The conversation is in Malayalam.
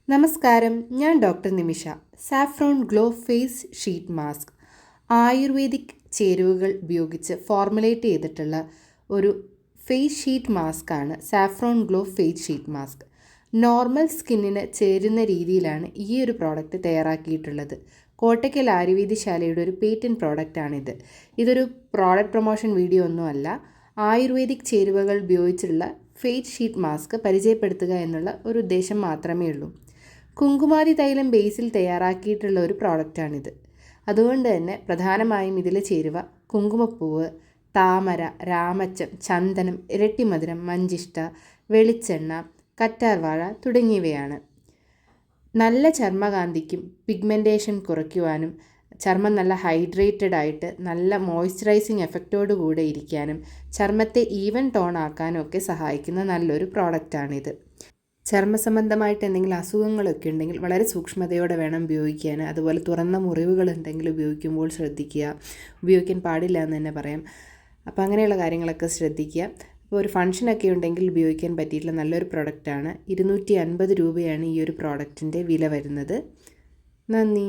നമസ്കാരം, ഞാൻ doctor Nimisha. Saffron glow face sheet mask ayurvedic ചേരുവകൾ ഉപയോഗിച്ച് ഫോർമുലേറ്റ് ചെയ്തിട്ടുള്ള ഒരു ഫേസ് ഷീറ്റ് മാസ്ക് ആണ് saffron glow face sheet mask. Normal സ്കിന്നിന് ചേരുന്ന രീതിയിലാണ് ഈ ഒരു പ്രോഡക്റ്റ് തയ്യാറാക്കിയിട്ടുള്ളത്. കോട്ടയ്ക്കൽ ആയുർവേദശാലയുടെ ഒരു പേറ്റൻറ്റ് പ്രോഡക്റ്റാണിത്. ഇതൊരു പ്രോഡക്റ്റ് പ്രൊമോഷൻ വീഡിയോ ഒന്നുമല്ല. ആയുർവേദിക് ചേരുവകൾ ഉപയോഗിച്ചുള്ള ഫേസ് ഷീറ്റ് മാസ്ക് പരിചയപ്പെടുത്തുക എന്നുള്ള ഒരു ഉദ്ദേശം മാത്രമേ ഉള്ളൂ. കുങ്കുമാതി തൈലം ബേസിൽ തയ്യാറാക്കിയിട്ടുള്ള ഒരു പ്രോഡക്റ്റാണിത്. അതുകൊണ്ട് തന്നെ പ്രധാനമായും ഇതിൽ ചേരുവ കുങ്കുമപ്പൂവ്, താമര, രാമച്ചം, ചന്ദനം, ഇരട്ടിമധുരം, മഞ്ചിഷ്ട, വെളിച്ചെണ്ണ, കറ്റാർവാഴ തുടങ്ങിയവയാണ്. നല്ല ചർമ്മകാന്തിക്കും പിഗ്മെൻറ്റേഷൻ കുറയ്ക്കുവാനും ചർമ്മം നല്ല ഹൈഡ്രേറ്റഡ് ആയിട്ട് നല്ല മോയ്സ്ചറൈസിങ് എഫക്റ്റോട് കൂടെ ഇരിക്കാനും ചർമ്മത്തെ ഈവൻ ടോൺ ആക്കാനും ഒക്കെ സഹായിക്കുന്ന നല്ലൊരു പ്രോഡക്റ്റാണിത്. ചർമ്മ സംബന്ധമായിട്ട് എന്തെങ്കിലും അസുഖങ്ങളൊക്കെ ഉണ്ടെങ്കിൽ വളരെ സൂക്ഷ്മതയോടെ വേണം ഉപയോഗിക്കാൻ. അതുപോലെ തുറന്ന മുറിവുകളുണ്ടെങ്കിൽ ഉപയോഗിക്കുമ്പോൾ ശ്രദ്ധിക്കുക. ഉപയോഗിക്കാൻ പാടില്ല എന്ന് തന്നെ പറയാം. അപ്പോൾ അങ്ങനെയുള്ള കാര്യങ്ങളൊക്കെ ശ്രദ്ധിക്കുക. അപ്പോൾ ഒരു ഫംഗ്ഷനൊക്കെ ഉണ്ടെങ്കിൽ ഉപയോഗിക്കാൻ പറ്റിയിട്ടുള്ള നല്ലൊരു പ്രൊഡക്റ്റാണ്. 250 രൂപയാണ് ഈ ഒരു പ്രോഡക്റ്റിൻ്റെ വില വരുന്നത്. നന്ദി.